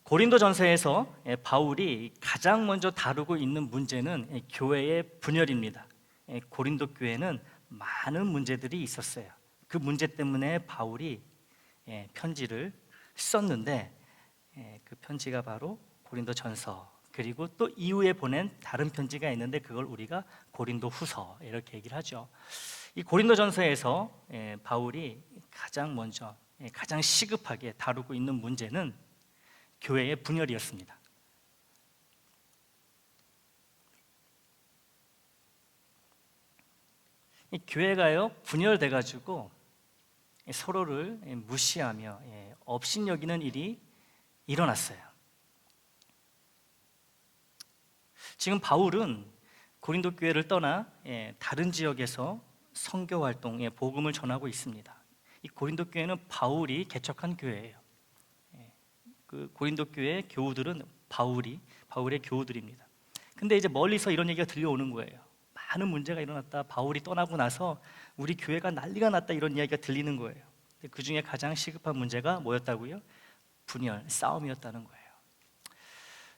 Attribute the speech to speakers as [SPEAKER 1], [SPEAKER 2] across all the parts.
[SPEAKER 1] 고린도전서에서 바울이 가장 먼저 다루고 있는 문제는 교회의 분열입니다. 고린도 교회는 많은 문제들이 있었어요. 그 문제 때문에 바울이 편지를 썼는데 그 편지가 바로 고린도전서, 그리고 또 이후에 보낸 다른 편지가 있는데 그걸 우리가 고린도후서 이렇게 얘기를 하죠. 이 고린도전서에서 바울이 가장 먼저 가장 시급하게 다루고 있는 문제는 교회의 분열이었습니다. 이 교회가요 분열돼 가지고 서로를 무시하며 업신여기는 일이 일어났어요. 지금 바울은 고린도 교회를 떠나 다른 지역에서 선교 활동에 복음을 전하고 있습니다. 이 고린도 교회는 바울이 개척한 교회예요. 그 고린도 교회 교우들은 바울의 교우들입니다. 근데 이제 멀리서 이런 얘기가 들려오는 거예요. 많은 문제가 일어났다. 바울이 떠나고 나서 우리 교회가 난리가 났다. 이런 이야기가 들리는 거예요. 그 중에 가장 시급한 문제가 뭐였다고요? 분열, 싸움이었다는 거예요.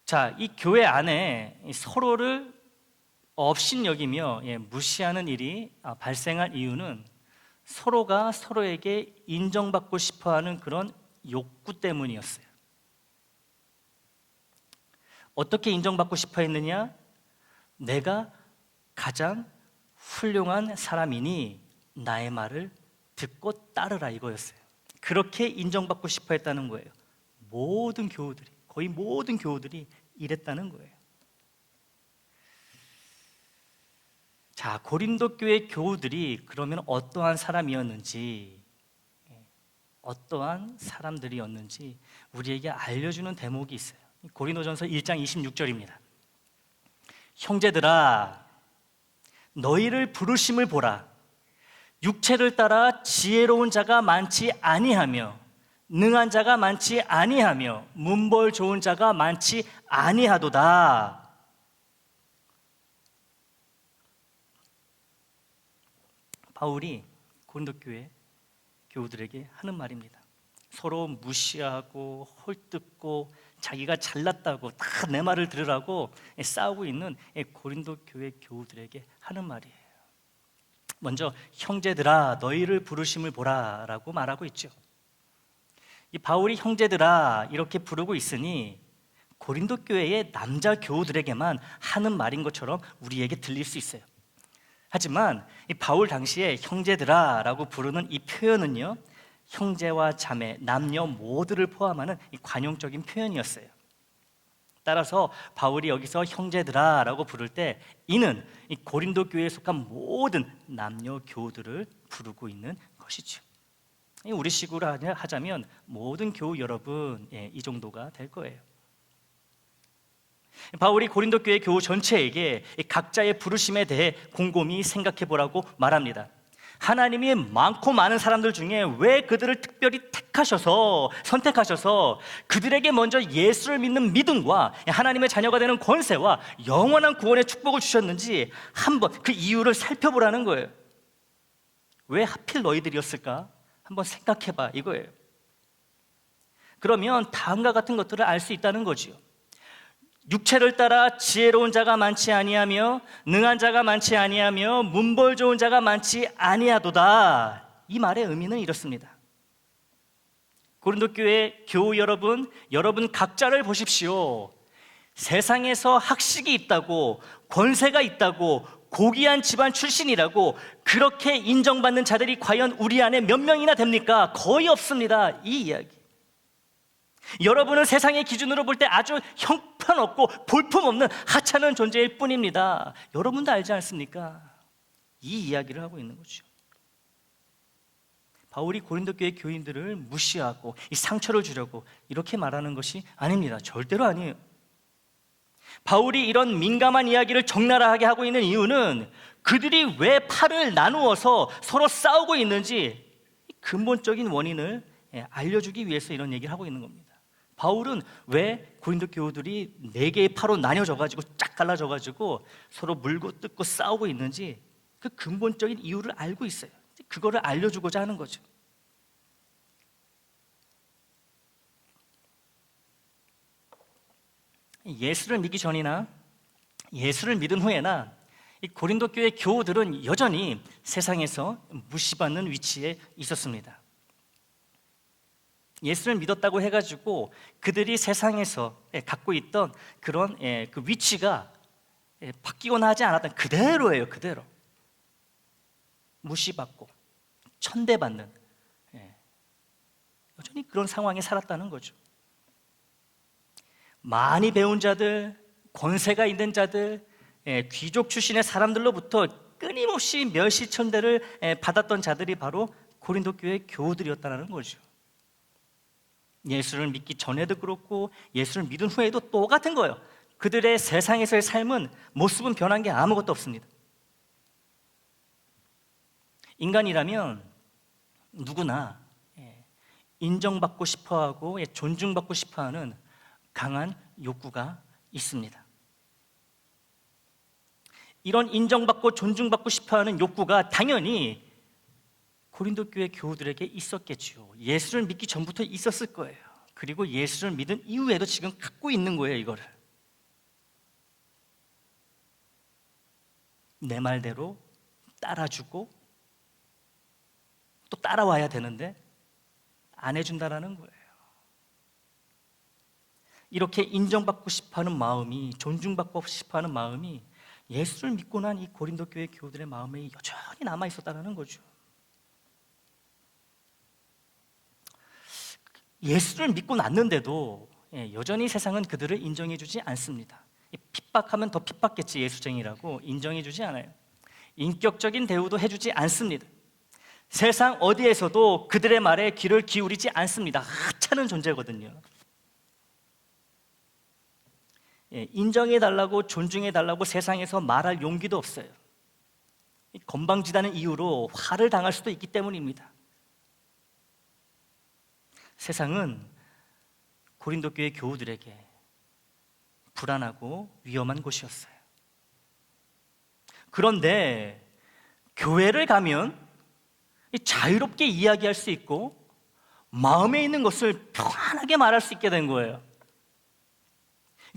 [SPEAKER 1] 자, 이 교회 안에 서로를 업신여기며 무시하는 일이 발생한 이유는 서로가 서로에게 인정받고 싶어하는 그런 욕구 때문이었어요. 어떻게 인정받고 싶어 했느냐? 내가 가장 훌륭한 사람이니 나의 말을 듣고 따르라, 이거였어요. 그렇게 인정받고 싶어 했다는 거예요. 모든 교우들이, 거의 모든 교우들이 이랬다는 거예요. 자, 고린도 교회 교우들이 그러면 어떠한 사람이었는지, 어떠한 사람들이었는지 우리에게 알려주는 대목이 있어요. 고린도전서 1장 26절입니다. 형제들아, 너희를 부르심을 보라. 육체를 따라 지혜로운 자가 많지 아니하며 능한 자가 많지 아니하며 문벌 좋은 자가 많지 아니하도다. 바울이 고린도 교회 교우들에게 하는 말입니다. 서로 무시하고 헐뜯고 자기가 잘났다고 다 내 말을 들으라고 싸우고 있는 고린도 교회 교우들에게 하는 말이에요. 먼저 형제들아 너희를 부르심을 보라 라고 말하고 있죠. 이 바울이 형제들아 이렇게 부르고 있으니 고린도 교회의 남자 교우들에게만 하는 말인 것처럼 우리에게 들릴 수 있어요. 하지만 이 바울 당시에 형제들아 라고 부르는 이 표현은요, 형제와 자매, 남녀 모두를 포함하는 이 관용적인 표현이었어요. 따라서 바울이 여기서 형제들아 라고 부를 때 이는 이 고린도 교회에 속한 모든 남녀 교우들을 부르고 있는 것이죠. 우리 식으로 하자면 모든 교우 여러분, 이 정도가 될 거예요. 바울이 고린도 교회 교우 전체에게 각자의 부르심에 대해 곰곰이 생각해 보라고 말합니다. 하나님이 많고 많은 사람들 중에 왜 그들을 특별히 선택하셔서 그들에게 먼저 예수를 믿는 믿음과 하나님의 자녀가 되는 권세와 영원한 구원의 축복을 주셨는지 한번 그 이유를 살펴보라는 거예요. 왜 하필 너희들이었을까? 한번 생각해봐, 이거예요. 그러면 다음과 같은 것들을 알 수 있다는 거지요. 육체를 따라 지혜로운 자가 많지 아니하며 능한 자가 많지 아니하며 문벌 좋은 자가 많지 아니하도다. 이 말의 의미는 이렇습니다. 고린도 교회 교우 여러분 각자를 보십시오. 세상에서 학식이 있다고, 권세가 있다고, 고귀한 집안 출신이라고 그렇게 인정받는 자들이 과연 우리 안에 몇 명이나 됩니까? 거의 없습니다. 이 이야기. 여러분은 세상의 기준으로 볼 때 아주 형편없고 볼품없는 하찮은 존재일 뿐입니다. 여러분도 알지 않습니까? 이 이야기를 하고 있는 거죠. 바울이 고린도 교회 교인들을 무시하고 이 상처를 주려고 이렇게 말하는 것이 아닙니다. 절대로 아니에요. 바울이 이런 민감한 이야기를 적나라하게 하고 있는 이유는 그들이 왜 팔을 나누어서 서로 싸우고 있는지 근본적인 원인을 알려주기 위해서 이런 얘기를 하고 있는 겁니다. 바울은 왜 고린도 교우들이 4개의 파로 나뉘어져가지고 쫙 갈라져가지고 서로 물고 뜯고 싸우고 있는지 그 근본적인 이유를 알고 있어요. 그거를 알려주고자 하는 거죠. 예수를 믿기 전이나 예수를 믿은 후에나 이 고린도 교회 교우들은 여전히 세상에서 무시받는 위치에 있었습니다. 예수를 믿었다고 해가지고 그들이 세상에서 갖고 있던 그런 그 위치가 바뀌거나 하지 않았던 그대로예요. 그대로 무시받고 천대받는 여전히 그런 상황에 살았다는 거죠. 많이 배운 자들, 권세가 있는 자들, 귀족 출신의 사람들로부터 끊임없이 멸시천대를 받았던 자들이 바로 고린도 교회 교우들이었다는 거죠. 예수를 믿기 전에도 그렇고 예수를 믿은 후에도 똑같은 거예요. 그들의 세상에서의 삶은 모습은 변한 게 아무것도 없습니다. 인간이라면 누구나 인정받고 싶어하고 존중받고 싶어하는 강한 욕구가 있습니다. 이런 인정받고 존중받고 싶어하는 욕구가 당연히 고린도 교회 교우들에게 있었겠죠. 예수를 믿기 전부터 있었을 거예요. 그리고 예수를 믿은 이후에도 지금 갖고 있는 거예요. 이거를 내 말대로 따라주고 또 따라와야 되는데 안 해준다라는 거예요. 이렇게 인정받고 싶어하는 마음이, 존중받고 싶어하는 마음이 예수를 믿고 난 이 고린도 교회 교우들의 마음에 여전히 남아 있었다는 거죠. 예수를 믿고 났는데도 여전히 세상은 그들을 인정해주지 않습니다. 핍박하면 더 핍박겠지 예수쟁이라고 인정해주지 않아요. 인격적인 대우도 해주지 않습니다. 세상 어디에서도 그들의 말에 귀를 기울이지 않습니다. 하찮은 존재거든요. 인정해달라고 존중해달라고 세상에서 말할 용기도 없어요. 건방지다는 이유로 화를 당할 수도 있기 때문입니다. 세상은 고린도 교회 교우들에게 불안하고 위험한 곳이었어요. 그런데 교회를 가면 자유롭게 이야기할 수 있고 마음에 있는 것을 편안하게 말할 수 있게 된 거예요.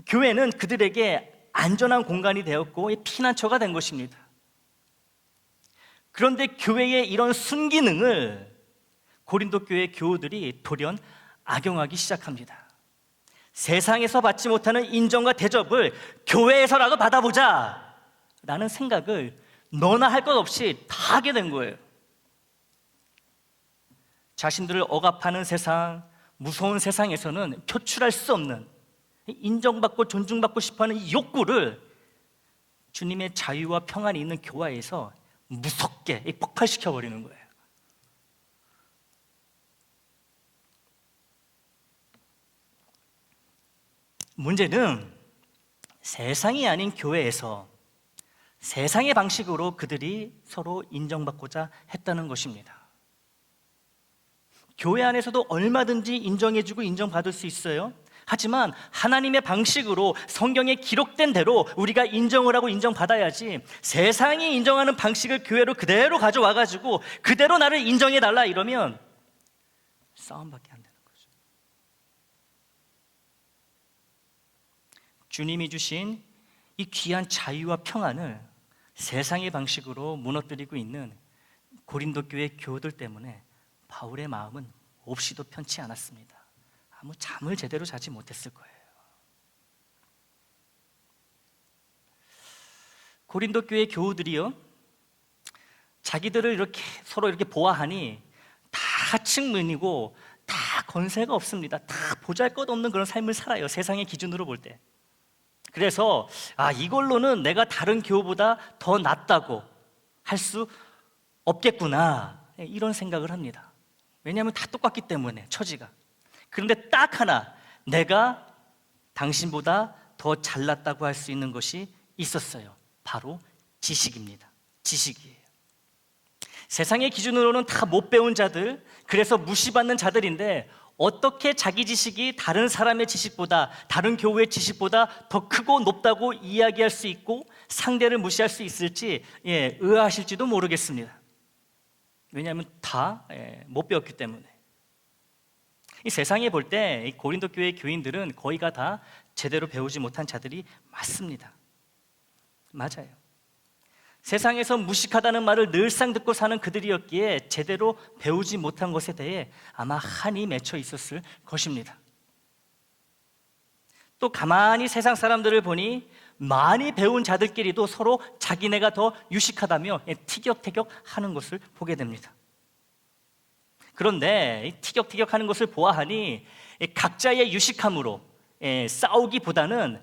[SPEAKER 1] 교회는 그들에게 안전한 공간이 되었고 피난처가 된 것입니다. 그런데 교회의 이런 순기능을 고린도 교회 교우들이 돌연 악용하기 시작합니다. 세상에서 받지 못하는 인정과 대접을 교회에서라도 받아보자 라는 생각을 너나 할 것 없이 다 하게 된 거예요. 자신들을 억압하는 세상, 무서운 세상에서는 표출할 수 없는 인정받고 존중받고 싶어하는 이 욕구를 주님의 자유와 평안이 있는 교회에서 무섭게 폭발시켜버리는 거예요. 문제는 세상이 아닌 교회에서 세상의 방식으로 그들이 서로 인정받고자 했다는 것입니다. 교회 안에서도 얼마든지 인정해주고 인정받을 수 있어요. 하지만 하나님의 방식으로 성경에 기록된 대로 우리가 인정을 하고 인정받아야지, 세상이 인정하는 방식을 교회로 그대로 가져와가지고 그대로 나를 인정해달라 이러면 싸움밖에 안 되는 거죠. 주님이 주신 이 귀한 자유와 평안을 세상의 방식으로 무너뜨리고 있는 고린도 교회 교우들 때문에 바울의 마음은 몹시도 편치 않았습니다. 아무 잠을 제대로 자지 못했을 거예요. 고린도 교회 교우들이요, 자기들을 이렇게 서로 이렇게 보아하니 다 하층민이고 다 권세가 없습니다. 다 보잘것없는 그런 삶을 살아요. 세상의 기준으로 볼 때. 그래서 이걸로는 내가 다른 교우보다 더 낫다고 할 수 없겠구나, 이런 생각을 합니다. 왜냐하면 다 똑같기 때문에, 처지가. 그런데 딱 하나, 내가 당신보다 더 잘났다고 할 수 있는 것이 있었어요. 바로 지식입니다. 지식이에요. 세상의 기준으로는 다 못 배운 자들, 그래서 무시받는 자들인데 어떻게 자기 지식이 다른 사람의 지식보다, 다른 교우의 지식보다 더 크고 높다고 이야기할 수 있고 상대를 무시할 수 있을지 의아하실지도 모르겠습니다. 왜냐하면 다 못 배웠기 때문에. 이 세상에 볼 때 고린도 교회 교인들은 거의가 다 제대로 배우지 못한 자들이 많습니다. 맞아요. 세상에서 무식하다는 말을 늘상 듣고 사는 그들이었기에 제대로 배우지 못한 것에 대해 아마 한이 맺혀 있었을 것입니다. 또 가만히 세상 사람들을 보니 많이 배운 자들끼리도 서로 자기네가 더 유식하다며 티격태격 하는 것을 보게 됩니다. 그런데 티격태격 하는 것을 보아하니 각자의 유식함으로 싸우기보다는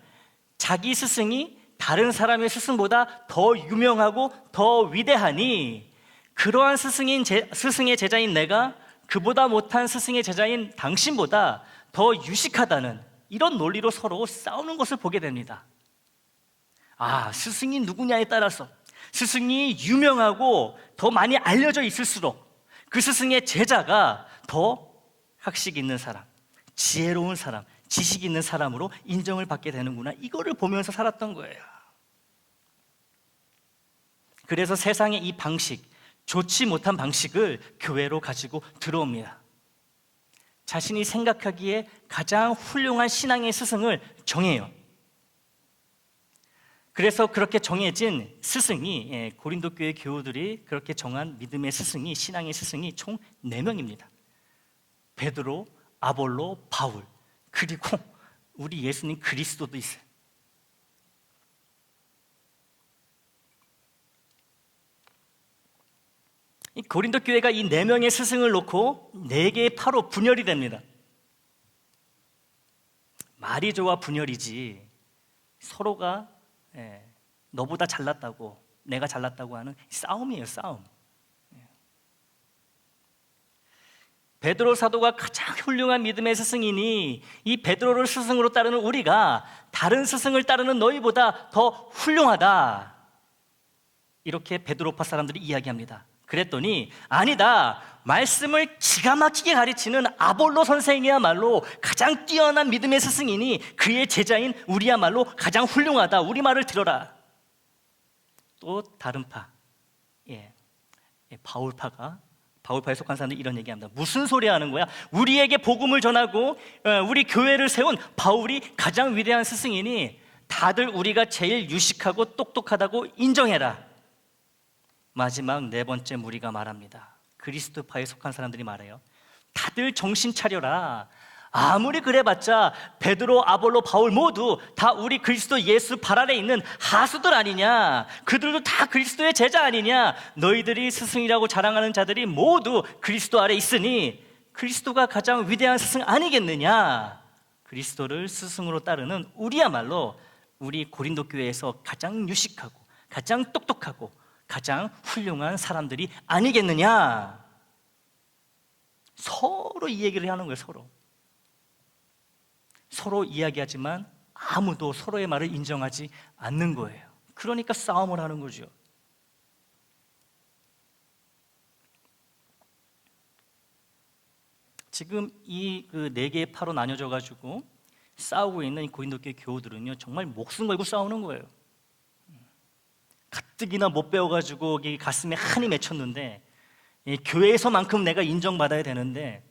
[SPEAKER 1] 자기 스승이 다른 사람의 스승보다 더 유명하고 더 위대하니 그러한 스승의 제자인 내가 그보다 못한 스승의 제자인 당신보다 더 유식하다는 이런 논리로 서로 싸우는 것을 보게 됩니다. 스승이 누구냐에 따라서 스승이 유명하고 더 많이 알려져 있을수록 그 스승의 제자가 더 학식 있는 사람, 지혜로운 사람, 지식 있는 사람으로 인정을 받게 되는구나, 이거를 보면서 살았던 거예요. 그래서 세상의 이 방식, 좋지 못한 방식을 교회로 가지고 들어옵니다. 자신이 생각하기에 가장 훌륭한 신앙의 스승을 정해요. 그래서 그렇게 정해진 스승이, 고린도 교회 교우들이 그렇게 정한 믿음의 스승이, 신앙의 스승이 총 4명입니다. 베드로, 아볼로, 바울, 그리고 우리 예수님 그리스도도 있어요. 이 고린도 교회가 이 4명의 스승을 놓고 4개의 파로 분열이 됩니다. 말이 좋아 분열이지 서로가 너보다 잘났다고, 내가 잘났다고 하는 싸움이에요, 싸움. 베드로 사도가 가장 훌륭한 믿음의 스승이니 이 베드로를 스승으로 따르는 우리가 다른 스승을 따르는 너희보다 더 훌륭하다, 이렇게 베드로파 사람들이 이야기합니다. 그랬더니 아니다, 말씀을 기가 막히게 가르치는 아볼로 선생이야말로 가장 뛰어난 믿음의 스승이니 그의 제자인 우리야말로 가장 훌륭하다, 우리 말을 들어라. 또 다른 파, 바울파에 속한 사람들이 이런 얘기합니다. 무슨 소리 하는 거야? 우리에게 복음을 전하고 우리 교회를 세운 바울이 가장 위대한 스승이니 다들 우리가 제일 유식하고 똑똑하다고 인정해라. 마지막 4번째 무리가 말합니다. 그리스도파에 속한 사람들이 말해요. 다들 정신 차려라. 아무리 그래봤자 베드로, 아볼로, 바울 모두 다 우리 그리스도 예수 발 아래 있는 하수들 아니냐? 그들도 다 그리스도의 제자 아니냐? 너희들이 스승이라고 자랑하는 자들이 모두 그리스도 아래 있으니 그리스도가 가장 위대한 스승 아니겠느냐? 그리스도를 스승으로 따르는 우리야말로 우리 고린도 교회에서 가장 유식하고 가장 똑똑하고 가장 훌륭한 사람들이 아니겠느냐? 서로 이 얘기를 하는 거예요. 서로 이야기하지만 아무도 서로의 말을 인정하지 않는 거예요. 그러니까 싸움을 하는 거죠. 지금 이 4개의 파로 나뉘어져 가지고 싸우고 있는 이 고린도 교회 교우들은요, 정말 목숨 걸고 싸우는 거예요. 가뜩이나 못 배워가지고 가슴에 한이 맺혔는데 교회에서만큼 내가 인정받아야 되는데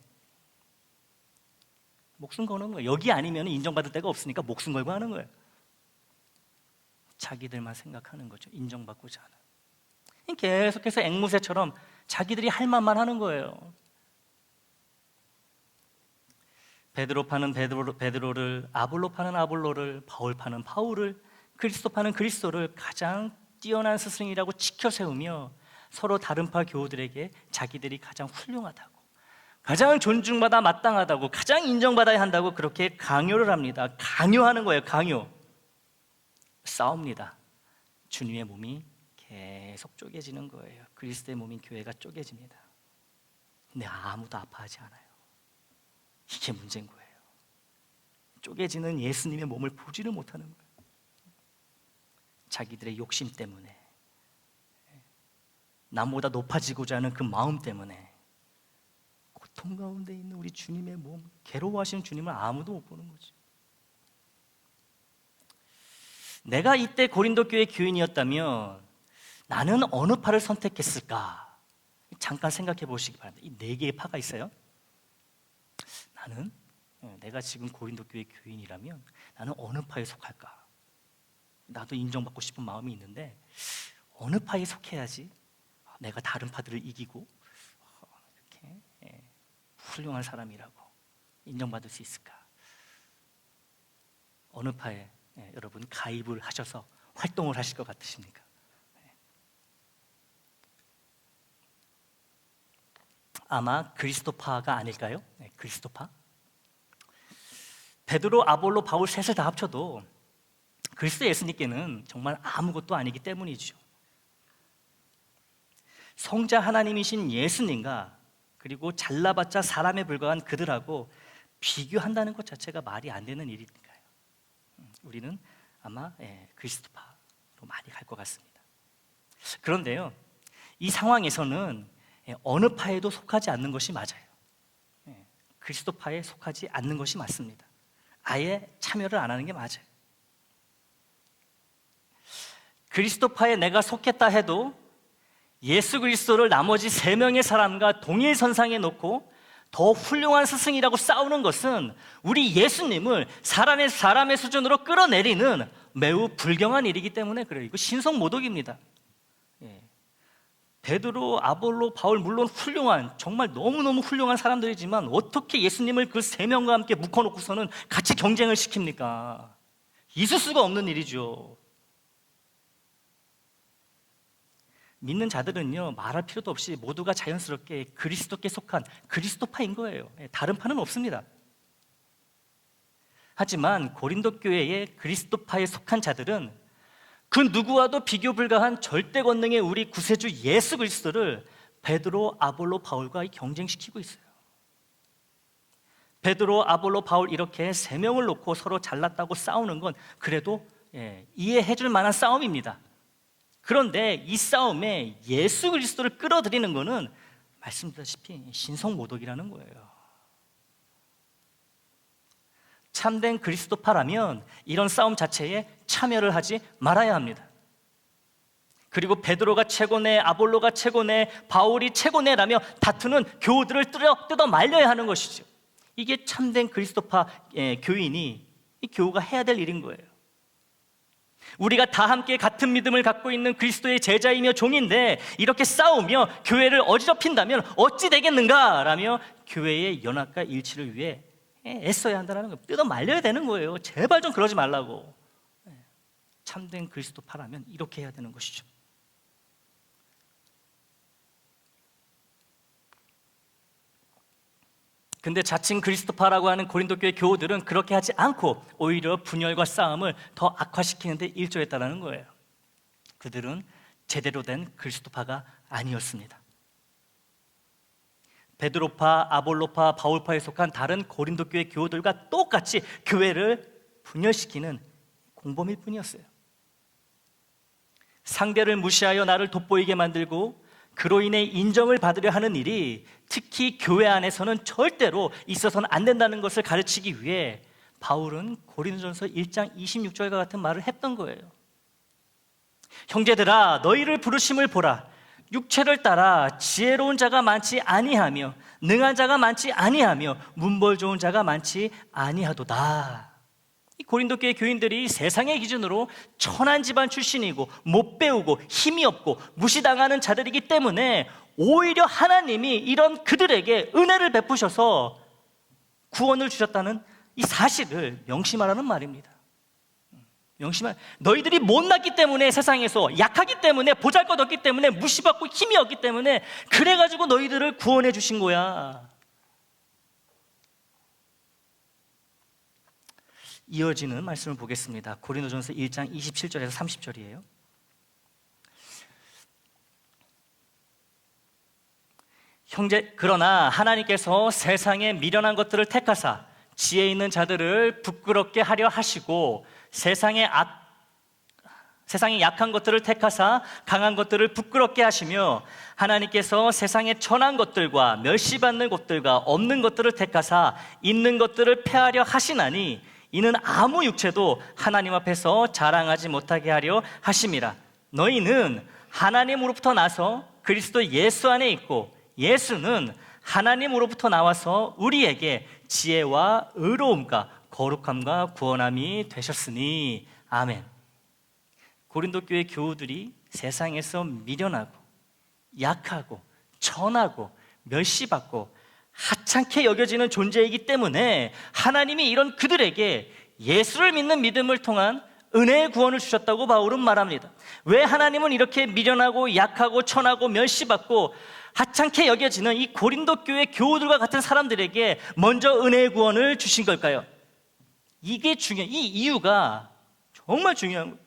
[SPEAKER 1] 목숨 거는 거예요. 여기 아니면 인정받을 데가 없으니까 목숨 걸고 하는 거예요. 자기들만 생각하는 거죠. 인정받고자 하는. 계속해서 앵무새처럼 자기들이 할 말만 하는 거예요. 베드로 파는 베드로를, 아볼로 파는 아볼로를, 바울 파는 바울을, 그리스도 파는 그리스도를 가장 뛰어난 스승이라고 치켜 세우며 서로 다른 파 교우들에게 자기들이 가장 훌륭하다고, 가장 존중받아 마땅하다고, 가장 인정받아야 한다고 그렇게 강요를 합니다. 강요하는 거예요. 강요. 싸웁니다. 주님의 몸이 계속 쪼개지는 거예요. 그리스도의 몸인 교회가 쪼개집니다. 근데 아무도 아파하지 않아요. 이게 문제인 거예요. 쪼개지는 예수님의 몸을 보지를 못하는 거예요. 자기들의 욕심 때문에, 남보다 높아지고자 하는 그 마음 때문에 고통 가운데 있는 우리 주님의 몸, 괴로워하시는 주님을 아무도 못 보는 거죠. 내가 이때 고린도 교회 교인이었다면 나는 어느 파를 선택했을까? 잠깐 생각해 보시기 바랍니다. 이 4개의 파가 있어요. 내가 지금 고린도 교회 교인이라면 나는 어느 파에 속할까? 나도 인정받고 싶은 마음이 있는데 어느 파에 속해야지 내가 다른 파들을 이기고 이렇게 훌륭한 사람이라고 인정받을 수 있을까? 어느 파에 여러분 가입을 하셔서 활동을 하실 것 같으십니까? 아마 그리스도파가 아닐까요? 그리스도파. 베드로, 아볼로, 바울 셋을 다 합쳐도 그리스도 예수님께는 정말 아무것도 아니기 때문이죠. 성자 하나님이신 예수님과 그리고 잘나봤자 사람에 불과한 그들하고 비교한다는 것 자체가 말이 안 되는 일이니까요. 우리는 아마 그리스도파로 많이 갈 것 같습니다. 그런데요, 이 상황에서는 어느 파에도 속하지 않는 것이 맞아요. 그리스도파에 속하지 않는 것이 맞습니다. 아예 참여를 안 하는 게 맞아요. 그리스도파에 내가 속했다 해도 예수 그리스도를 나머지 3명의 사람과 동일선상에 놓고 더 훌륭한 스승이라고 싸우는 것은 우리 예수님을 사람의 수준으로 끌어내리는 매우 불경한 일이기 때문에 그래요. 이거 신성모독입니다. 베드로, 아볼로, 바울 물론 훌륭한 정말 너무너무 훌륭한 사람들이지만 어떻게 예수님을 그 3명과 함께 묶어놓고서는 같이 경쟁을 시킵니까? 있을 수가 없는 일이죠. 믿는 자들은요, 말할 필요도 없이 모두가 자연스럽게 그리스도께 속한 그리스도파인 거예요. 다른 파는 없습니다. 하지만 고린도 교회의 그리스도파에 속한 자들은 그 누구와도 비교 불가한 절대 권능의 우리 구세주 예수 그리스도를 베드로, 아볼로, 바울과 경쟁시키고 있어요. 베드로, 아볼로, 바울 이렇게 3명을 놓고 서로 잘났다고 싸우는 건 그래도 이해해 줄 만한 싸움입니다. 그런데 이 싸움에 예수 그리스도를 끌어들이는 것은 말씀드렸다시피 신성모독이라는 거예요. 참된 그리스도파라면 이런 싸움 자체에 참여를 하지 말아야 합니다. 그리고 베드로가 최고네, 아볼로가 최고네, 바울이 최고네라며 다투는 교우들을 뜯어 말려야 하는 것이죠. 이게 참된 그리스도파 교인이 이 교우가 해야 될 일인 거예요. 우리가 다 함께 같은 믿음을 갖고 있는 그리스도의 제자이며 종인데 이렇게 싸우며 교회를 어지럽힌다면 어찌 되겠는가? 라며 교회의 연합과 일치를 위해 애써야 한다는 거예요. 뜯어 말려야 되는 거예요. 제발 좀 그러지 말라고. 참된 그리스도파라면 이렇게 해야 되는 것이죠. 근데 자칭 그리스도파라고 하는 고린도 교회 교우들은 그렇게 하지 않고 오히려 분열과 싸움을 더 악화시키는 데 일조했다는 거예요. 그들은 제대로 된 그리스도파가 아니었습니다. 베드로파, 아볼로파, 바울파에 속한 다른 고린도 교회 교우들과 똑같이 교회를 분열시키는 공범일 뿐이었어요. 상대를 무시하여 나를 돋보이게 만들고 그로 인해 인정을 받으려 하는 일이 특히 교회 안에서는 절대로 있어서는 안 된다는 것을 가르치기 위해 바울은 고린도전서 1장 26절과 같은 말을 했던 거예요. 형제들아, 너희를 부르심을 보라. 육체를 따라 지혜로운 자가 많지 아니하며 능한 자가 많지 아니하며 문벌 좋은 자가 많지 아니하도다. 이 고린도 교회 교인들이 세상의 기준으로 천한 집안 출신이고 못 배우고 힘이 없고 무시당하는 자들이기 때문에 오히려 하나님이 이런 그들에게 은혜를 베푸셔서 구원을 주셨다는 이 사실을 명심하라는 말입니다. 너희들이 못났기 때문에 세상에서 약하기 때문에 보잘것없기 때문에 무시받고 힘이 없기 때문에 그래가지고 너희들을 구원해 주신 거야. 이어지는 말씀을 보겠습니다. 고린도전서 1장 27절에서 30절이에요. 형제, 그러나 하나님께서 세상에 미련한 것들을 택하사 지혜 있는 자들을 부끄럽게 하려 하시고 세상에 약한 것들을 택하사 강한 것들을 부끄럽게 하시며 하나님께서 세상에 천한 것들과 멸시받는 것들과 없는 것들을 택하사 있는 것들을 폐하려 하시나니 이는 아무 육체도 하나님 앞에서 자랑하지 못하게 하려 하심이라. 너희는 하나님으로부터 나서 그리스도 예수 안에 있고 예수는 하나님으로부터 나와서 우리에게 지혜와 의로움과 거룩함과 구원함이 되셨으니 아멘. 고린도 교회 교우들이 세상에서 미련하고 약하고 천하고 멸시받고 하찮게 여겨지는 존재이기 때문에 하나님이 이런 그들에게 예수를 믿는 믿음을 통한 은혜의 구원을 주셨다고 바울은 말합니다. 왜 하나님은 이렇게 미련하고 약하고 천하고 멸시받고 하찮게 여겨지는 이 고린도 교회 교우들과 같은 사람들에게 먼저 은혜의 구원을 주신 걸까요? 이게 이 이유가 정말 중요한 거예요.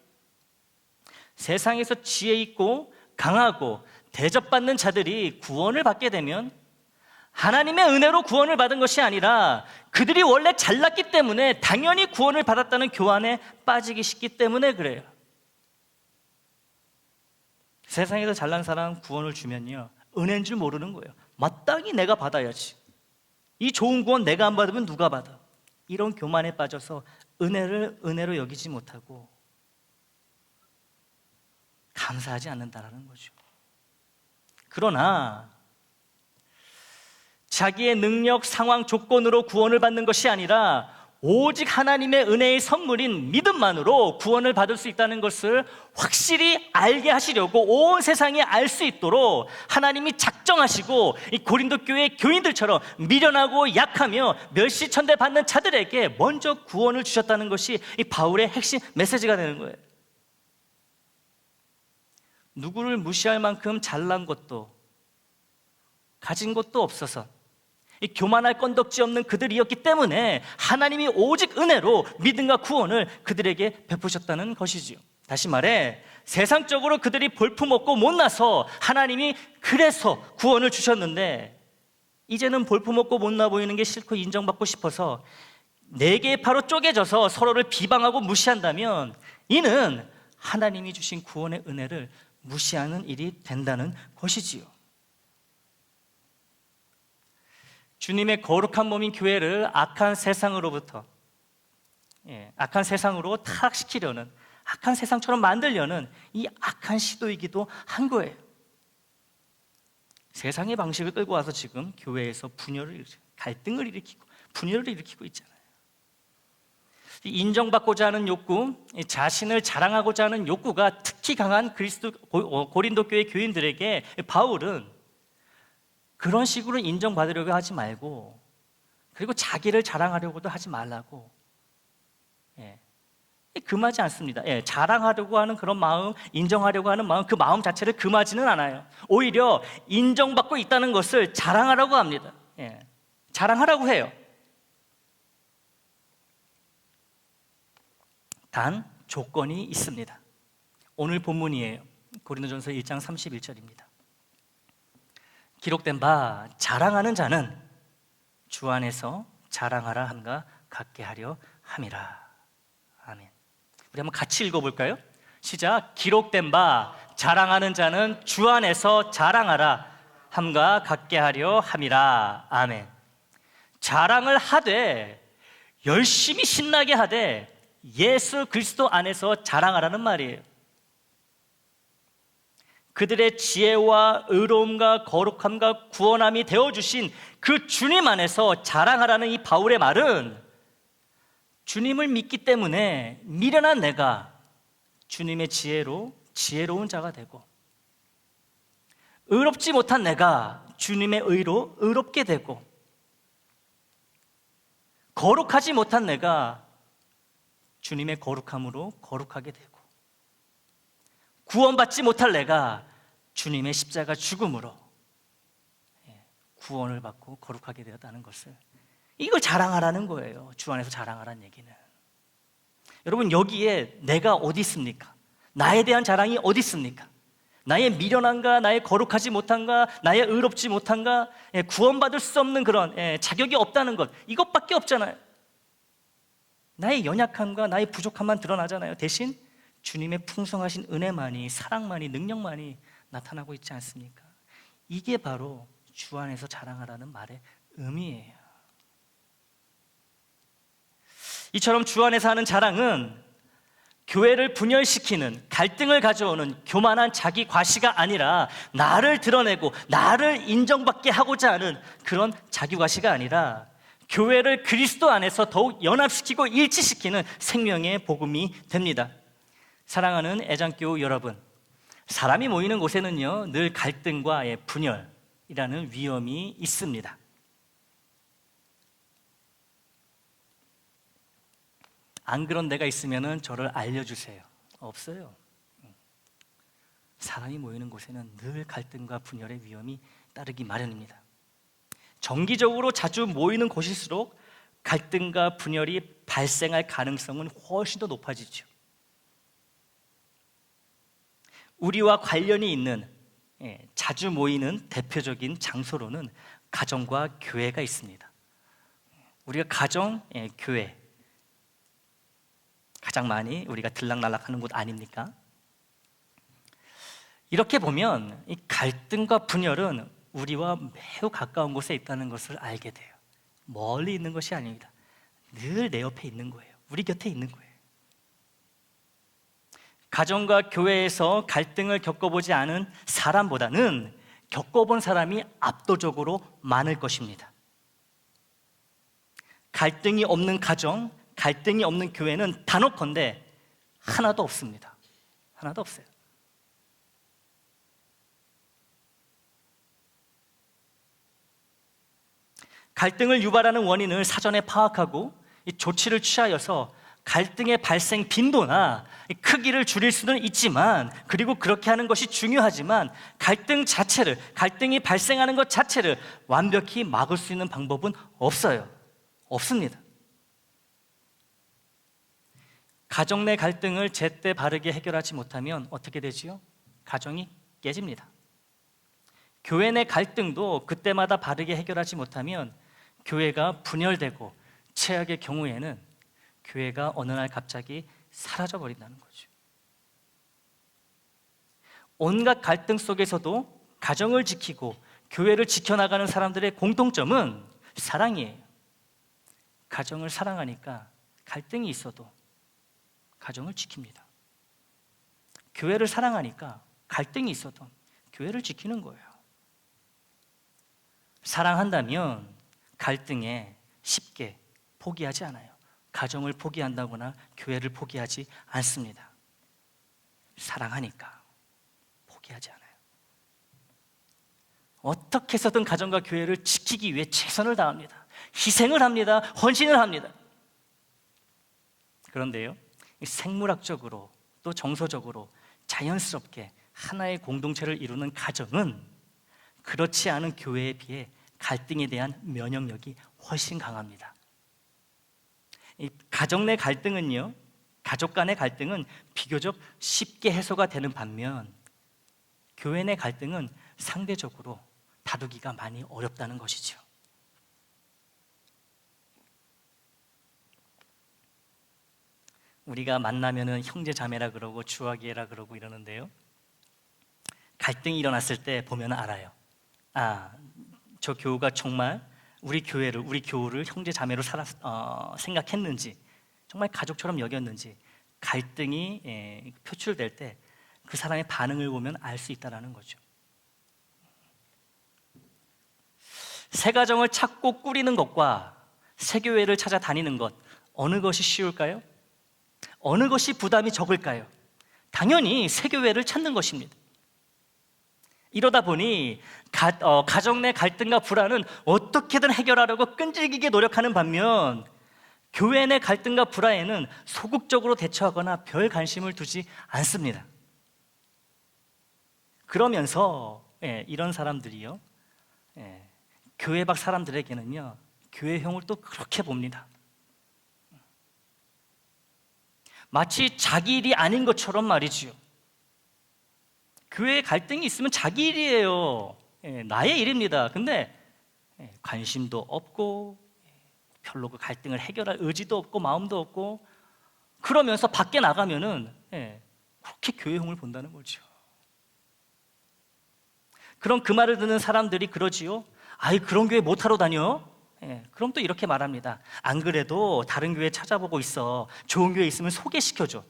[SPEAKER 1] 세상에서 지혜 있고 강하고 대접받는 자들이 구원을 받게 되면 하나님의 은혜로 구원을 받은 것이 아니라 그들이 원래 잘났기 때문에 당연히 구원을 받았다는 교환에 빠지기 쉽기 때문에 그래요. 세상에서 잘난 사람 구원을 주면요, 은혜인 줄 모르는 거예요. 마땅히 내가 받아야지. 이 좋은 구원 내가 안 받으면 누가 받아? 이런 교만에 빠져서 은혜를 은혜로 여기지 못하고 감사하지 않는다라는 거죠. 그러나 자기의 능력, 상황, 조건으로 구원을 받는 것이 아니라 오직 하나님의 은혜의 선물인 믿음만으로 구원을 받을 수 있다는 것을 확실히 알게 하시려고 온 세상이 알 수 있도록 하나님이 작정하시고 이 고린도 교회 교인들처럼 미련하고 약하며 멸시천대 받는 자들에게 먼저 구원을 주셨다는 것이 이 바울의 핵심 메시지가 되는 거예요. 누구를 무시할 만큼 잘난 것도 가진 것도 없어서 이 교만할 건덕지 없는 그들이었기 때문에 하나님이 오직 은혜로 믿음과 구원을 그들에게 베푸셨다는 것이지요. 다시 말해 세상적으로 그들이 볼품없고 못나서 하나님이 그래서 구원을 주셨는데 이제는 볼품없고 못나 보이는 게 싫고 인정받고 싶어서 네 개의 파로 쪼개져서 서로를 비방하고 무시한다면 이는 하나님이 주신 구원의 은혜를 무시하는 일이 된다는 것이지요. 주님의 거룩한 몸인 교회를 악한 세상으로부터 악한 세상으로 타락시키려는, 악한 세상처럼 만들려는 이 악한 시도이기도 한 거예요. 세상의 방식을 끌고 와서 지금 교회에서 분열을 일으키고 갈등을 일으키고 분열을 일으키고 있잖아요. 인정받고자 하는 욕구, 자신을 자랑하고자 하는 욕구가 특히 강한 고린도 교회 교인들에게 바울은 그런 식으로 인정받으려고 하지 말고, 그리고 자기를 자랑하려고도 하지 말라고 금하지 않습니다. 자랑하려고 하는 그런 마음, 인정하려고 하는 마음, 그 마음 자체를 금하지는 않아요. 오히려 인정받고 있다는 것을 자랑하라고 합니다. 자랑하라고 해요. 단 조건이 있습니다. 오늘 본문이에요. 고린도전서 1장 31절입니다. 기록된 바 자랑하는 자는 주 안에서 자랑하라 함과 같게 하려 함이라. 아멘. 우리 한번 같이 읽어볼까요? 시작. 기록된 바 자랑하는 자는 주 안에서 자랑하라 함과 같게 하려 함이라. 아멘. 자랑을 하되 열심히 신나게 하되 예수 그리스도 안에서 자랑하라는 말이에요. 그들의 지혜와 의로움과 거룩함과 구원함이 되어주신 그 주님 안에서 자랑하라는 이 바울의 말은 주님을 믿기 때문에 미련한 내가 주님의 지혜로 지혜로운 자가 되고, 의롭지 못한 내가 주님의 의로 의롭게 되고, 거룩하지 못한 내가 주님의 거룩함으로 거룩하게 되고, 구원받지 못할 내가 주님의 십자가 죽음으로 구원을 받고 거룩하게 되었다는 것을, 이걸 자랑하라는 거예요. 주 안에서 자랑하라는 얘기는. 여러분, 여기에 내가 어디 있습니까? 나에 대한 자랑이 어디 있습니까? 나의 미련한가, 나의 거룩하지 못한가, 나의 의롭지 못한가, 구원받을 수 없는 그런 자격이 없다는 것, 이것밖에 없잖아요. 나의 연약함과 나의 부족함만 드러나잖아요. 대신 주님의 풍성하신 은혜만이, 사랑만이, 능력만이 나타나고 있지 않습니까? 이게 바로 주 안에서 자랑하라는 말의 의미예요. 이처럼 주 안에서 하는 자랑은 교회를 분열시키는, 갈등을 가져오는 교만한 자기 과시가 아니라, 나를 드러내고 나를 인정받게 하고자 하는 그런 자기 과시가 아니라, 교회를 그리스도 안에서 더욱 연합시키고 일치시키는 생명의 복음이 됩니다. 사랑하는 애장교우 여러분, 사람이 모이는 곳에는요, 늘 갈등과 분열이라는 위험이 있습니다. 안 그런 데가 있으면 저를 알려주세요. 없어요. 사람이 모이는 곳에는 늘 갈등과 분열의 위험이 따르기 마련입니다. 정기적으로 자주 모이는 곳일수록 갈등과 분열이 발생할 가능성은 훨씬 더 높아지죠. 우리와 관련이 있는, 자주 모이는 대표적인 장소로는 가정과 교회가 있습니다. 우리가 가정, 교회, 가장 많이 우리가 들락날락하는 곳 아닙니까? 이렇게 보면 이 갈등과 분열은 우리와 매우 가까운 곳에 있다는 것을 알게 돼요. 멀리 있는 것이 아닙니다. 늘 내 옆에 있는 거예요. 우리 곁에 있는 거예요. 가정과 교회에서 갈등을 겪어보지 않은 사람보다는 겪어본 사람이 압도적으로 많을 것입니다. 갈등이 없는 가정, 갈등이 없는 교회는 단언컨대 하나도 없습니다. 하나도 없어요. 갈등을 유발하는 원인을 사전에 파악하고 이 조치를 취하여서 갈등의 발생 빈도나 크기를 줄일 수는 있지만, 그리고 그렇게 하는 것이 중요하지만, 갈등이 발생하는 것 자체를 완벽히 막을 수 있는 방법은 없어요. 없습니다. 가정 내 갈등을 제때 바르게 해결하지 못하면 어떻게 되지요? 가정이 깨집니다. 교회 내 갈등도 그때마다 바르게 해결하지 못하면 교회가 분열되고, 최악의 경우에는 교회가 어느 날 갑자기 사라져 버린다는 거죠. 온갖 갈등 속에서도 가정을 지키고 교회를 지켜나가는 사람들의 공통점은 사랑이에요. 가정을 사랑하니까 갈등이 있어도 가정을 지킵니다. 교회를 사랑하니까 갈등이 있어도 교회를 지키는 거예요. 사랑한다면 갈등에 쉽게 포기하지 않아요. 가정을 포기한다거나 교회를 포기하지 않습니다. 사랑하니까 포기하지 않아요. 어떻게 해서든 가정과 교회를 지키기 위해 최선을 다합니다. 희생을 합니다. 헌신을 합니다. 그런데요, 생물학적으로 또 정서적으로 자연스럽게 하나의 공동체를 이루는 가정은 그렇지 않은 교회에 비해 갈등에 대한 면역력이 훨씬 강합니다. 이 가정 내 갈등은요, 가족 간의 갈등은 비교적 쉽게 해소가 되는 반면, 교회 내 갈등은 상대적으로 다루기가 많이 어렵다는 것이죠. 우리가 만나면은 형제 자매라 그러고 주하기라 그러고 이러는데요, 갈등이 일어났을 때 보면 알아요. 아, 저 교우가 정말 우리 교우를 형제 자매로 생각했는지, 정말 가족처럼 여겼는지, 갈등이 표출될 때 그 사람의 반응을 보면 알 수 있다는 거죠. 새 가정을 찾고 꾸리는 것과 새 교회를 찾아 다니는 것, 어느 것이 쉬울까요? 어느 것이 부담이 적을까요? 당연히 새 교회를 찾는 것입니다. 이러다 보니 가정 내 갈등과 불화는 어떻게든 해결하려고 끈질기게 노력하는 반면, 교회 내 갈등과 불화에는 소극적으로 대처하거나 별 관심을 두지 않습니다. 그러면서 이런 사람들이요, 교회 밖 사람들에게는요, 교회형을 또 그렇게 봅니다. 마치 자기 일이 아닌 것처럼 말이지요. 교회에 갈등이 있으면 자기 일이에요. 나의 일입니다. 근데 관심도 없고, 별로 그 갈등을 해결할 의지도 없고 마음도 없고, 그러면서 밖에 나가면은 그렇게 교회형을 본다는 거죠. 그럼 그 말을 듣는 사람들이 그러지요. 아이, 그런 교회 못 하러 다녀? 그럼 또 이렇게 말합니다. 안 그래도 다른 교회 찾아보고 있어. 좋은 교회 있으면 소개시켜줘.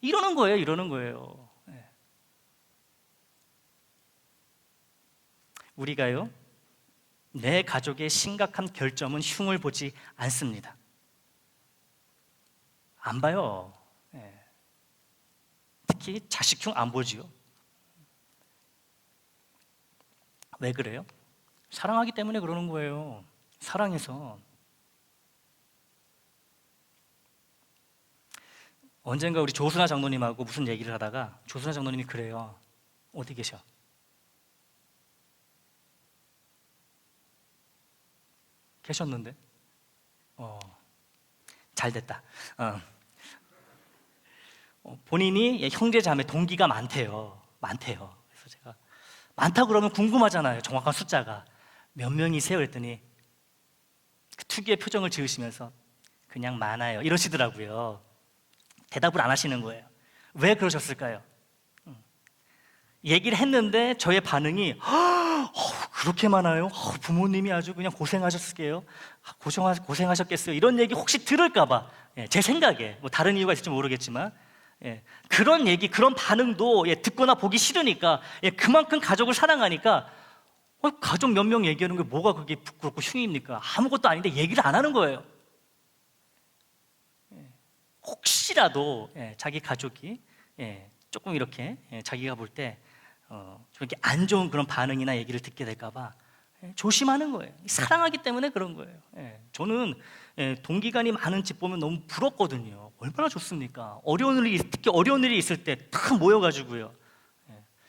[SPEAKER 1] 이러는 거예요, 이러는 거예요. 예. 우리가요, 내 가족의 심각한 결점은 흉을 보지 않습니다. 안 봐요. 예. 특히 자식 흉 안 보지요. 왜 그래요? 사랑하기 때문에 그러는 거예요. 사랑해서. 언젠가 우리 조순아 장로님하고 무슨 얘기를 하다가 조순아 장로님이 그래요. 어디 계셔? 계셨는데? 잘 됐다. 본인이 형제 자매 동기가 많대요. 그래서 제가 많다 그러면 궁금하잖아요. 정확한 숫자가 몇 명이세요? 그랬더니 그 특유의 표정을 지으시면서 그냥 많아요 이러시더라고요. 대답을 안 하시는 거예요. 왜 그러셨을까요? 얘기를 했는데 저의 반응이 그렇게 많아요? 부모님이 아주 그냥 고생하셨을게요. 고생하셨겠어요. 이런 얘기 혹시 들을까 봐. 제 생각에 뭐 다른 이유가 있을지 모르겠지만 그런 얘기, 그런 반응도 듣거나 보기 싫으니까 그만큼 가족을 사랑하니까 가족 몇 명 얘기하는 게 뭐가 그게 부끄럽고 흉입니까? 아무것도 아닌데 얘기를 안 하는 거예요. 혹시라도 자기 가족이 조금 이렇게 자기가 볼 때 좀 이렇게 안 좋은 그런 반응이나 얘기를 듣게 될까 봐 조심하는 거예요. 사랑하기 때문에 그런 거예요. 저는 동기간이 많은 집 보면 너무 부럽거든요. 얼마나 좋습니까? 특히 어려운 일이 있을 때 다 모여가지고요.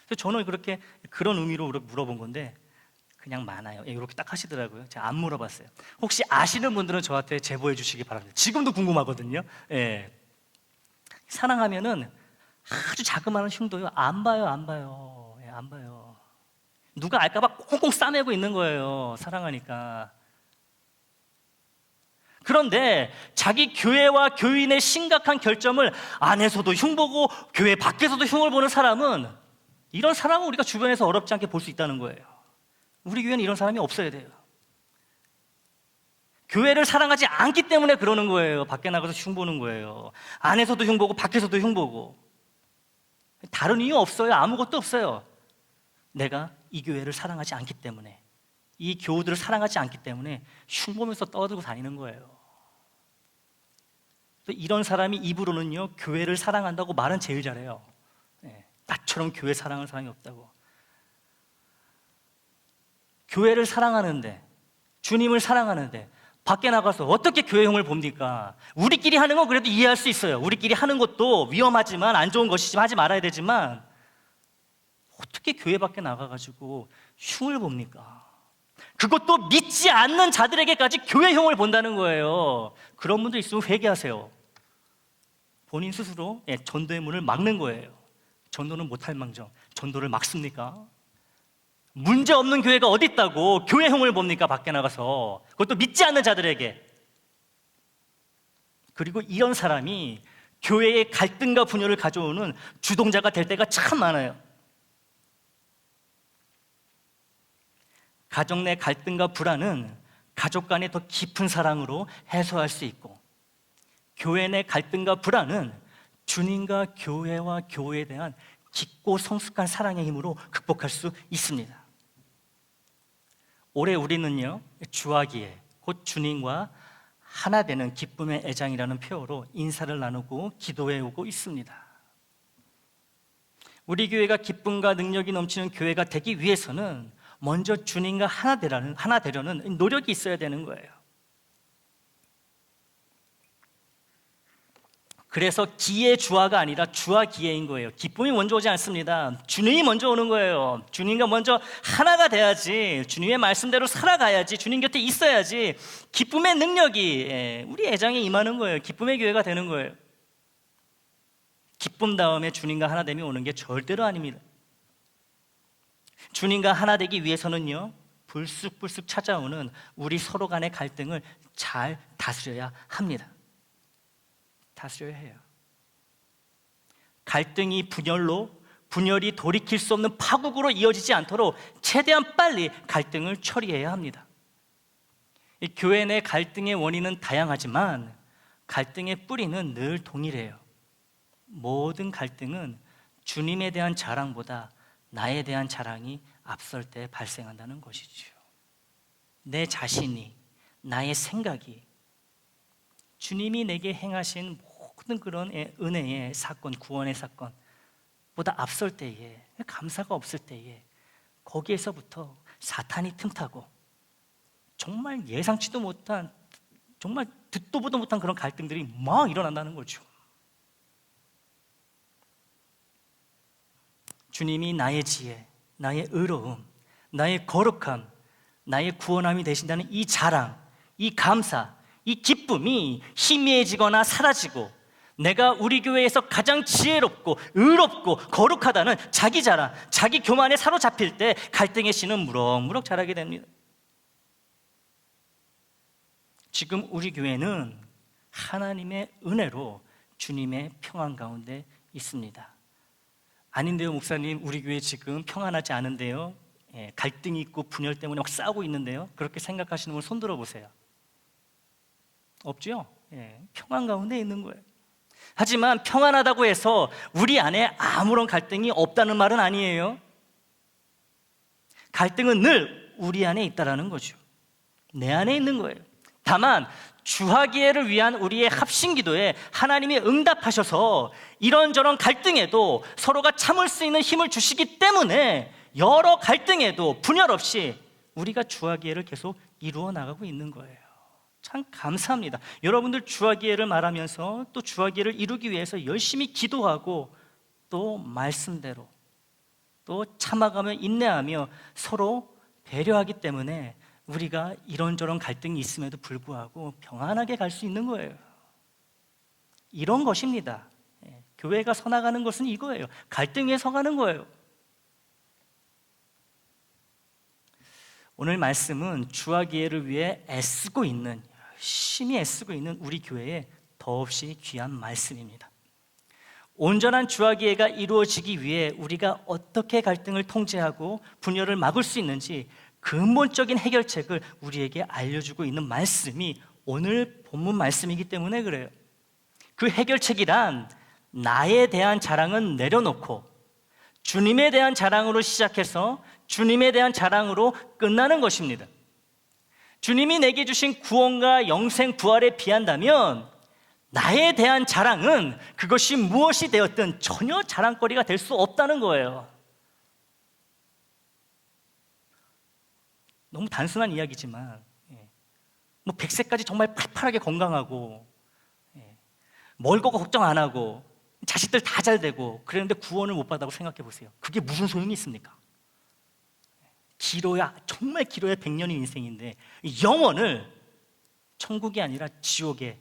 [SPEAKER 1] 그래서 저는 그렇게 그런 의미로 물어본 건데 그냥 많아요. 이렇게 딱 하시더라고요. 제가 안 물어봤어요. 혹시 아시는 분들은 저한테 제보해 주시기 바랍니다. 지금도 궁금하거든요. 사랑하면은 아주 자그마한 흉도요 안 봐요. 안 봐요. 누가 알까봐 꽁꽁 싸매고 있는 거예요. 사랑하니까. 그런데 자기 교회와 교인의 심각한 결점을 안에서도 흉보고 교회 밖에서도 흉을 보는 사람은, 이런 사람은 우리가 주변에서 어렵지 않게 볼 수 있다는 거예요. 우리 교회는 이런 사람이 없어야 돼요. 교회를 사랑하지 않기 때문에 그러는 거예요. 밖에 나가서 흉보는 거예요. 안에서도 흉보고 밖에서도 흉보고. 다른 이유 없어요. 아무것도 없어요. 내가 이 교회를 사랑하지 않기 때문에, 이 교우들을 사랑하지 않기 때문에 흉보면서 떠들고 다니는 거예요. 이런 사람이 입으로는요 교회를 사랑한다고 말은 제일 잘해요. 나처럼 교회 사랑하는 사람이 없다고. 교회를 사랑하는데, 주님을 사랑하는데 밖에 나가서 어떻게 교회형을 봅니까? 우리끼리 하는 건 그래도 이해할 수 있어요. 우리끼리 하는 것도 위험하지만 안 좋은 것이지만 하지 말아야 되지만 어떻게 교회 밖에 나가가지고 흉을 봅니까? 그것도 믿지 않는 자들에게까지 교회형을 본다는 거예요. 그런 분들 있으면 회개하세요. 본인 스스로 전도의 문을 막는 거예요. 전도는 못할 망정 전도를 막습니까? 문제 없는 교회가 어디 있다고 교회형을 봅니까? 밖에 나가서. 그것도 믿지 않는 자들에게. 그리고 이런 사람이 교회의 갈등과 분열을 가져오는 주동자가 될 때가 참 많아요. 가족 내 갈등과 불안은 가족 간의 더 깊은 사랑으로 해소할 수 있고, 교회 내 갈등과 불안은 주님과 교회와 교회에 대한 깊고 성숙한 사랑의 힘으로 극복할 수 있습니다. 올해 우리는요 주하기에 곧 주님과 하나 되는 기쁨의 애장이라는 표어로 인사를 나누고 기도해 오고 있습니다. 우리 교회가 기쁨과 능력이 넘치는 교회가 되기 위해서는 먼저 주님과 하나 되려는 노력이 있어야 되는 거예요. 그래서 기의 주화가 아니라 주화 기회인 거예요. 기쁨이 먼저 오지 않습니다. 주님이 먼저 오는 거예요. 주님과 먼저 하나가 돼야지, 주님의 말씀대로 살아가야지, 주님 곁에 있어야지 기쁨의 능력이 우리 애장에 임하는 거예요. 기쁨의 교회가 되는 거예요. 기쁨 다음에 주님과 하나 됨이 오는 게 절대로 아닙니다. 주님과 하나 되기 위해서는요 불쑥불쑥 찾아오는 우리 서로 간의 갈등을 잘 다스려야 합니다. 다스려야 해요. 갈등이 분열이 돌이킬 수 없는 파국으로 이어지지 않도록 최대한 빨리 갈등을 처리해야 합니다. 이 교회 내 갈등의 원인은 다양하지만 갈등의 뿌리는 늘 동일해요. 모든 갈등은 주님에 대한 자랑보다 나에 대한 자랑이 앞설 때 발생한다는 것이죠. 내 자신이, 나의 생각이 주님이 내게 행하신 모든 그런 은혜의 사건, 구원의 사건보다 앞설 때에, 감사가 없을 때에 거기에서부터 사탄이 틈타고 정말 예상치도 못한, 정말 듣도 보도 못한 그런 갈등들이 막 일어난다는 거죠. 주님이 나의 지혜, 나의 의로움, 나의 거룩함, 나의 구원함이 되신다는 이 자랑, 이 감사, 이 기쁨이 희미해지거나 사라지고 내가 우리 교회에서 가장 지혜롭고 의롭고 거룩하다는 자기 자랑, 자기 교만에 사로잡힐 때 갈등의 씨는 무럭무럭 자라게 됩니다. 지금 우리 교회는 하나님의 은혜로 주님의 평안 가운데 있습니다. 아닌데요, 목사님, 우리 교회 지금 평안하지 않은데요, 갈등이 있고 분열 때문에 막 싸우고 있는데요, 그렇게 생각하시는 분 손 들어보세요. 없죠? 평안 가운데 있는 거예요. 하지만 평안하다고 해서 우리 안에 아무런 갈등이 없다는 말은 아니에요. 갈등은 늘 우리 안에 있다라는 거죠. 내 안에 있는 거예요. 다만 주하기회를 위한 우리의 합심 기도에 하나님이 응답하셔서 이런저런 갈등에도 서로가 참을 수 있는 힘을 주시기 때문에 여러 갈등에도 분열 없이 우리가 주하기회를 계속 이루어 나가고 있는 거예요. 참 감사합니다. 여러분들 주하기회를 말하면서 또 주하기회를 이루기 위해서 열심히 기도하고 또 말씀대로 또 참아가며 인내하며 서로 배려하기 때문에 우리가 이런저런 갈등이 있음에도 불구하고 평안하게 갈 수 있는 거예요. 이런 것입니다. 교회가 서나가는 것은 이거예요. 갈등 위에 서가는 거예요. 오늘 말씀은 주하기회를 위해 애쓰고 있는, 열심히 애쓰고 있는 우리 교회에 더없이 귀한 말씀입니다. 온전한 주하기회가 이루어지기 위해 우리가 어떻게 갈등을 통제하고 분열을 막을 수 있는지 근본적인 해결책을 우리에게 알려주고 있는 말씀이 오늘 본문 말씀이기 때문에 그래요. 그 해결책이란 나에 대한 자랑은 내려놓고 주님에 대한 자랑으로 시작해서 주님에 대한 자랑으로 끝나는 것입니다. 주님이 내게 주신 구원과 영생 부활에 비한다면 나에 대한 자랑은 그것이 무엇이 되었든 전혀 자랑거리가 될 수 없다는 거예요. 너무 단순한 이야기지만 뭐 100세까지 정말 팔팔하게 건강하고 먹을 거 걱정 안 하고 자식들 다 잘 되고 그랬는데 구원을 못 받았다고 생각해 보세요. 그게 무슨 소용이 있습니까? 길어야, 정말 길어야 100년의 인생인데 영혼을 천국이 아니라 지옥에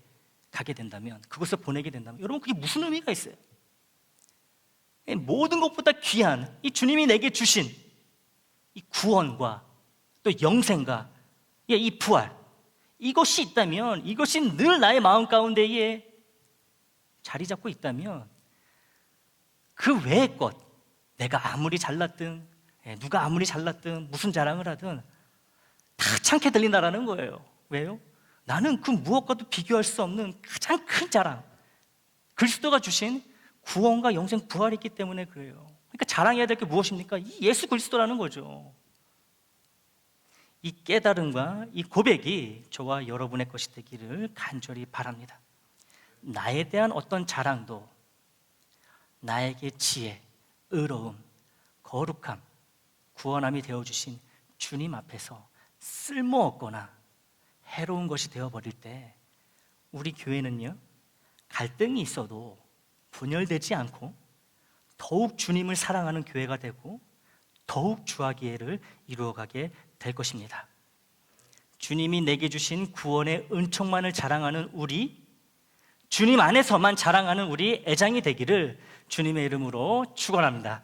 [SPEAKER 1] 가게 된다면, 그것을 보내게 된다면 여러분 그게 무슨 의미가 있어요? 모든 것보다 귀한 이 주님이 내게 주신 이 구원과 또 영생과 이 부활, 이것이 있다면, 이것이 늘 나의 마음 가운데에 자리 잡고 있다면 그 외의 것, 내가 아무리 잘났든 누가 아무리 잘났든 무슨 자랑을 하든 다 찬게 들린다라는 거예요. 왜요? 나는 그 무엇과도 비교할 수 없는 가장 큰 자랑, 그리스도가 주신 구원과 영생 부활이 있기 때문에 그래요. 그러니까 자랑해야 될 게 무엇입니까? 이 예수 그리스도라는 거죠. 이 깨달음과 이 고백이 저와 여러분의 것이 되기를 간절히 바랍니다. 나에 대한 어떤 자랑도 나에게 지혜, 의로움, 거룩함, 구원함이 되어주신 주님 앞에서 쓸모없거나 해로운 것이 되어버릴 때 우리 교회는요, 갈등이 있어도 분열되지 않고 더욱 주님을 사랑하는 교회가 되고 더욱 주하기회를 이루어가게 될 것입니다. 주님이 내게 주신 구원의 은총만을 자랑하는 우리, 주님 안에서만 자랑하는 우리 애장이 되기를 주님의 이름으로 축원합니다.